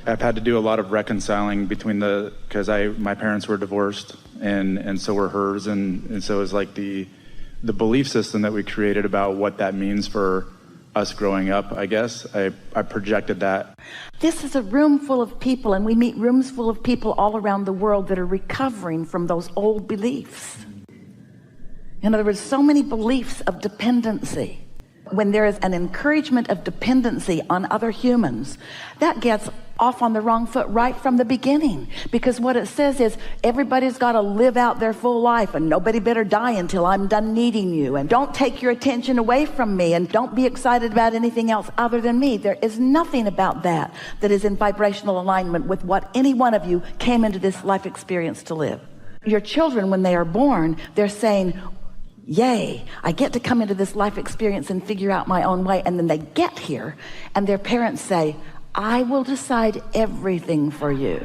I've had to do a lot of reconciling between because my parents were divorced and so were hers. And so it was like the belief system that we created about what that means for us growing up, I guess. I projected that. This is a room full of people, and we meet rooms full of people all around the world that are recovering from those old beliefs. In other words, so many beliefs of dependency. When there is an encouragement of dependency on other humans, that gets off on the wrong foot right from the beginning, because what it says is everybody's got to live out their full life, and nobody better die until I'm done needing you, and don't take your attention away from me, and don't be excited about anything else other than me. There is nothing about that is in vibrational alignment with what any one of you came into this life experience to live. Your children, when they are born, they're saying, yay, I get to come into this life experience and figure out my own way. And then they get here and their parents say, I will decide everything for you.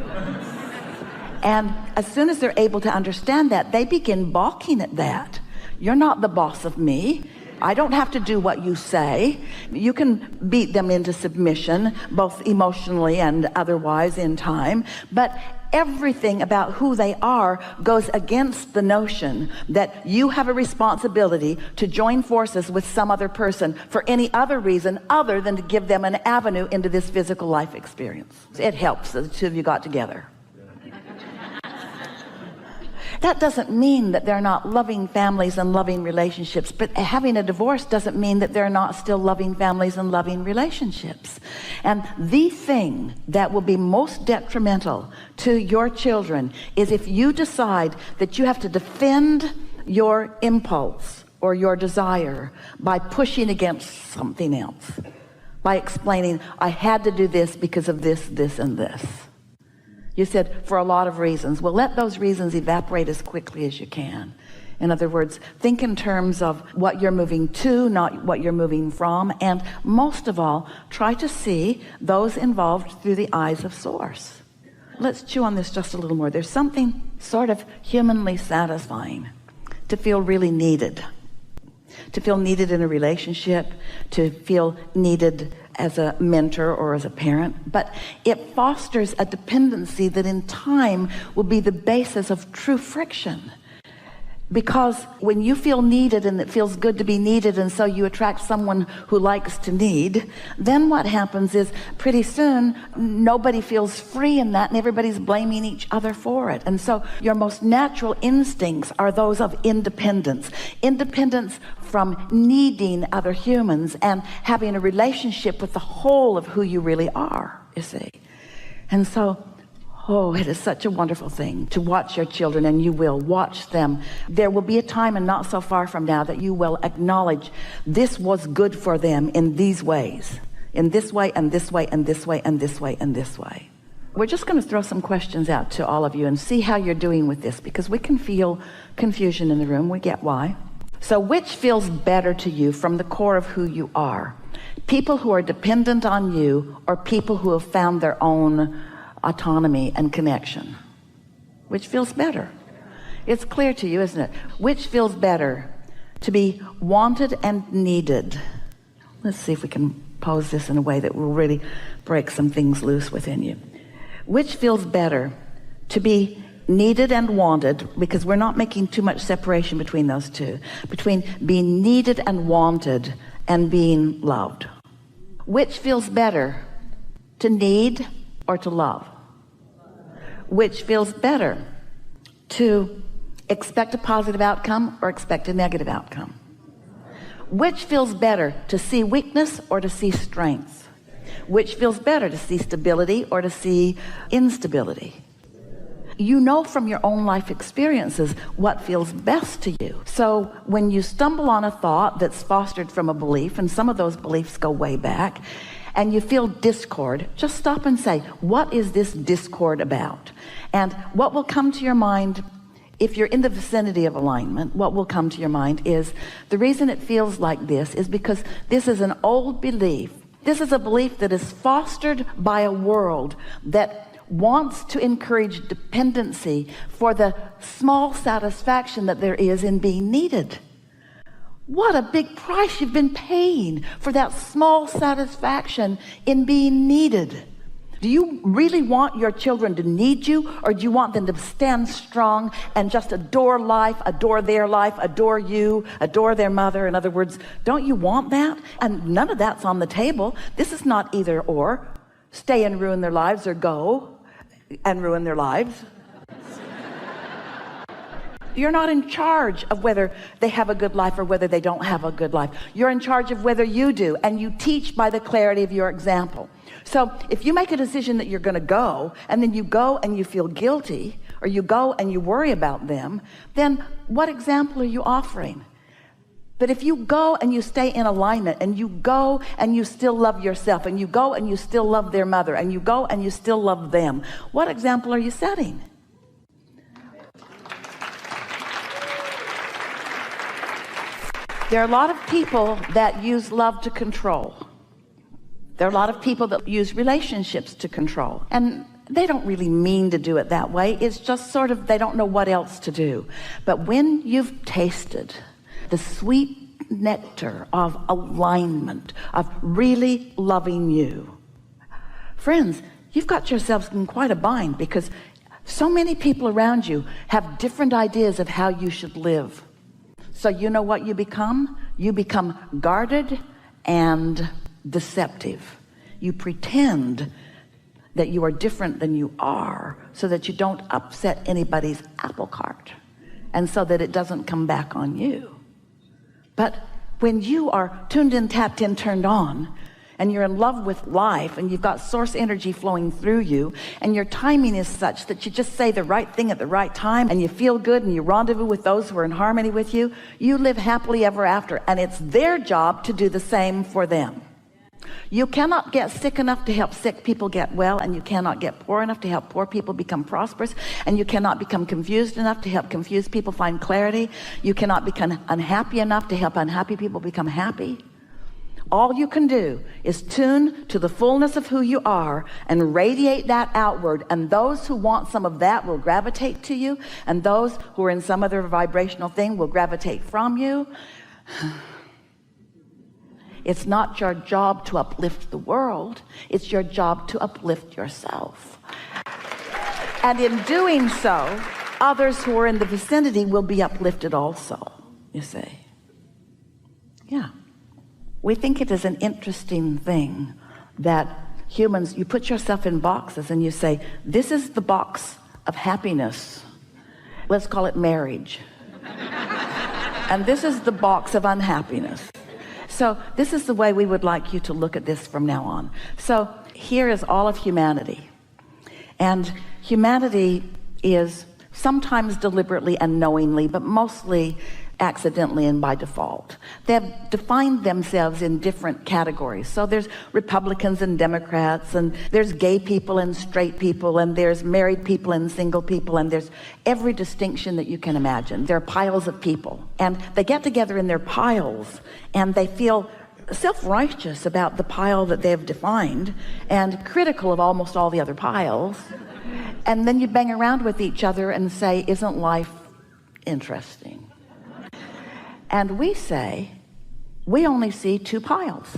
And as soon as they're able to understand that, they begin balking at that. You're not the boss of me. I don't have to do what you say. You can beat them into submission, both emotionally and otherwise in time, but everything about who they are goes against the notion that you have a responsibility to join forces with some other person for any other reason other than to give them an avenue into this physical life experience. It helps that the two of you got together. That doesn't mean that they're not loving families and loving relationships, but having a divorce doesn't mean that they're not still loving families and loving relationships. And the thing that will be most detrimental to your children is if you decide that you have to defend your impulse or your desire by pushing against something else, by explaining, I had to do this because of this, this, and this. You said, for a lot of reasons. Well, let those reasons evaporate as quickly as you can. In other words, think in terms of what you're moving to, not what you're moving from. And most of all, try to see those involved through the eyes of Source. Let's chew on this just a little more. There's something sort of humanly satisfying to feel really needed. To feel needed in a relationship, to feel needed as a mentor or as a parent, but it fosters a dependency that in time will be the basis of true friction. Because when you feel needed and it feels good to be needed, and so you attract someone who likes to need, then what happens is pretty soon nobody feels free in that, and everybody's blaming each other for it. And so your most natural instincts are those of independence. Independence from needing other humans and having a relationship with the whole of who you really are, you see. And so it is such a wonderful thing to watch your children, and you will watch them. There will be a time, and not so far from now, that you will acknowledge this was good for them in these ways, in this way, and this way, and this way, and this way, and this way. We're just going to throw some questions out to all of you and see how you're doing with this, because we can feel confusion in the room. We get why. So which feels better to you from the core of who you are? People who are dependent on you, or people who have found their own autonomy and connection? Which feels better? It's clear to you, isn't it? Which feels better? To be wanted and needed. Let's see if we can pose this in a way that will really break some things loose within you. Which feels better? To be needed and wanted, because we're not making too much separation between those two, between being needed and wanted and being loved. Which feels better? To need or to love? Which feels better? To expect a positive outcome or expect a negative outcome? Which feels better? To see weakness or to see strength? Which feels better? To see stability or to see instability? You know from your own life experiences what feels best to you. So when you stumble on a thought that's fostered from a belief, and some of those beliefs go way back, and you feel discord, just stop and say, what is this discord about? And what will come to your mind, if you're in the vicinity of alignment, what will come to your mind is, the reason it feels like this is because this is an old belief. This is a belief that is fostered by a world that wants to encourage dependency for the small satisfaction that there is in being needed. What a big price you've been paying for that small satisfaction in being needed. Do you really want your children to need you, or do you want them to stand strong and just adore life, adore their life, adore you, adore their mother? In other words, don't you want that? And none of that's on the table. This is not either or. Stay and ruin their lives, or go and ruin their lives. You're not in charge of whether they have a good life or whether they don't have a good life. You're in charge of whether you do, and you teach by the clarity of your example. So if you make a decision that you're going to go, and then you go and you feel guilty, or you go and you worry about them, then what example are you offering? But if you go and you stay in alignment, and you go and you still love yourself, and you go and you still love their mother, and you go and you still love them, what example are you setting? There are a lot of people that use love to control. There are a lot of people that use relationships to control. And they don't really mean to do it that way. It's just sort of, they don't know what else to do. But when you've tasted the sweet nectar of alignment, of really loving you, friends, you've got yourselves in quite a bind, because so many people around you have different ideas of how you should live. So you know what you become? You become guarded and deceptive. You pretend that you are different than you are, so that you don't upset anybody's apple cart, and so that it doesn't come back on you. But when you are tuned in, tapped in, turned on, and you're in love with life, and you've got source energy flowing through you, and your timing is such that you just say the right thing at the right time, and you feel good, and you rendezvous with those who are in harmony with you, you live happily ever after. And it's their job to do the same for them. You cannot get sick enough to help sick people get well, and you cannot get poor enough to help poor people become prosperous, and you cannot become confused enough to help confused people find clarity. You cannot become unhappy enough to help unhappy people become happy. All you can do is tune to the fullness of who you are and radiate that outward, and those who want some of that will gravitate to you, and those who are in some other vibrational thing will gravitate from you. It's not your job to uplift the world. It's your job to uplift yourself. And in doing so, others who are in the vicinity will be uplifted also, you see. Yeah. We think it is an interesting thing that humans, you put yourself in boxes and you say, this is the box of happiness. Let's call it marriage. And this is the box of unhappiness. So this is the way we would like you to look at this from now on. So here is all of humanity. And humanity is sometimes deliberately and knowingly, but mostly accidentally and by default. They've defined themselves in different categories. So there's Republicans and Democrats, and there's gay people and straight people, and there's married people and single people, and there's every distinction that you can imagine. There are piles of people, and they get together in their piles, and they feel self-righteous about the pile that they've defined and critical of almost all the other piles. And then you bang around with each other and say, isn't life interesting? And we say, we only see two piles.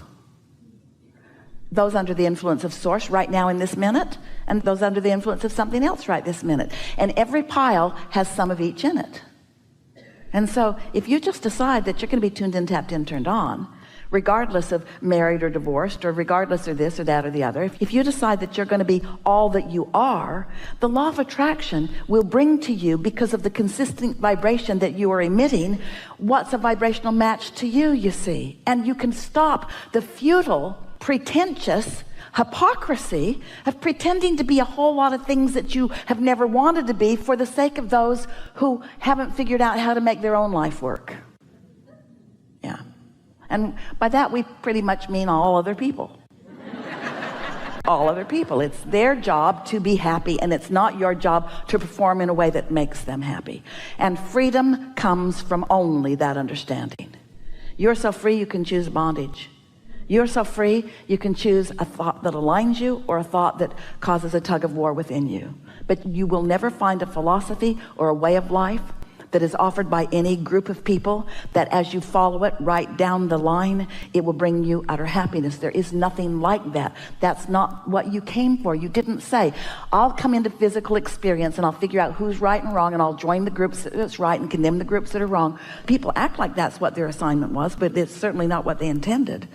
Those under the influence of source right now in this minute, and those under the influence of something else right this minute. And every pile has some of each in it. And so if you just decide that you're going to be tuned in, tapped in, turned on, regardless of married or divorced, or regardless of this or that or the other, if you decide that you're going to be all that you are, the law of attraction will bring to you, because of the consistent vibration that you are emitting, what's a vibrational match to you, you see. And you can stop the futile, pretentious hypocrisy of pretending to be a whole lot of things that you have never wanted to be for the sake of those who haven't figured out how to make their own life work. Yeah. And by that we pretty much mean all other people. All other people. It's their job to be happy, and it's not your job to perform in a way that makes them happy. And freedom comes from only that understanding. You're so free you can choose bondage. You're so free you can choose a thought that aligns you, or a thought that causes a tug of war within you. But you will never find a philosophy or a way of life that is offered by any group of people, that as you follow it right down the line, it will bring you utter happiness. There is nothing like that. That's not what you came for. You didn't say, I'll come into physical experience and I'll figure out who's right and wrong, and I'll join the groups that's right and condemn the groups that are wrong. People act like that's what their assignment was, but it's certainly not what they intended.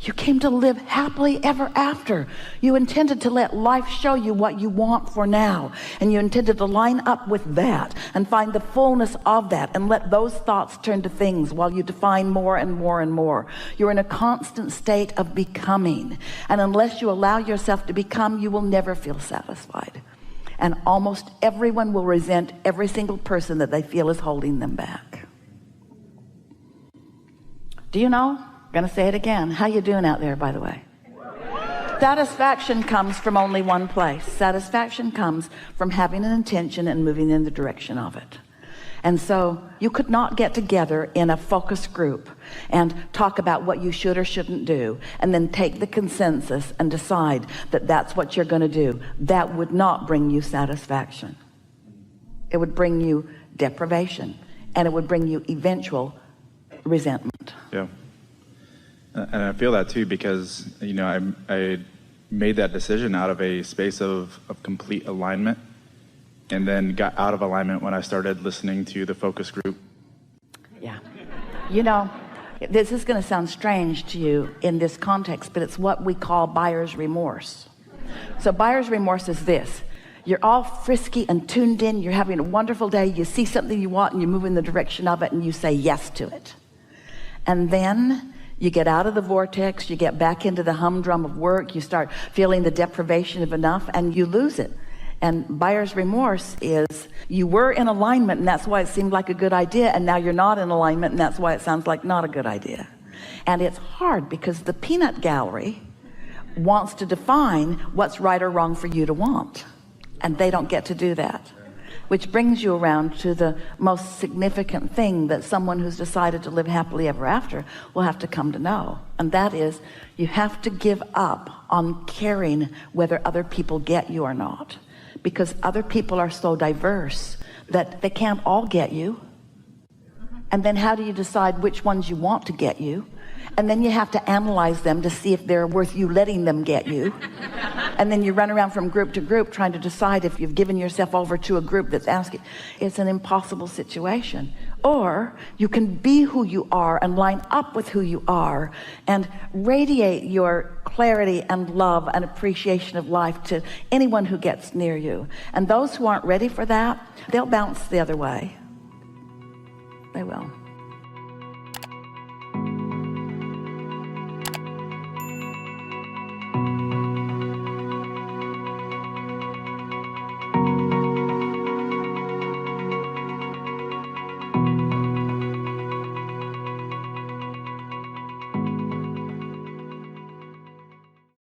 You came to live happily ever after. You intended to let life show you what you want for now. And you intended to line up with that and find the fullness of that and let those thoughts turn to things while you define more and more and more. You're in a constant state of becoming. And unless you allow yourself to become, you will never feel satisfied. And almost everyone will resent every single person that they feel is holding them back. Do you know? I'm gonna say it again. How you doing out there, by the way? Satisfaction comes from only one place. Satisfaction comes from having an intention and moving in the direction of it. And so you could not get together in a focus group and talk about what you should or shouldn't do and then take the consensus and decide that that's what you're going to do. That would not bring you satisfaction. It would bring you deprivation, and it would bring you eventual resentment. Yeah. And I feel that too, because, you know, I made that decision out of a space of complete alignment, and then got out of alignment when I started listening to the focus group. Yeah. You know, this is going to sound strange to you in this context, but it's what we call buyer's remorse. So buyer's remorse is this. You're all frisky and tuned in. You're having a wonderful day. You see something you want and you move in the direction of it and you say yes to it. And then you get out of the vortex, you get back into the humdrum of work, you start feeling the deprivation of enough, and you lose it. And buyer's remorse is you were in alignment, and that's why it seemed like a good idea, and now you're not in alignment, and that's why it sounds like not a good idea. And it's hard because the peanut gallery wants to define what's right or wrong for you to want, and they don't get to do that. Which brings you around to the most significant thing that someone who's decided to live happily ever after will have to come to know. And that is, you have to give up on caring whether other people get you or not. Because other people are so diverse that they can't all get you. And then how do you decide which ones you want to get you? And then you have to analyze them to see if they're worth you letting them get you. And then you run around from group to group trying to decide if you've given yourself over to a group that's asking. It's an impossible situation. Or you can be who you are and line up with who you are and radiate your clarity and love and appreciation of life to anyone who gets near you. And those who aren't ready for that, they'll bounce the other way. They will.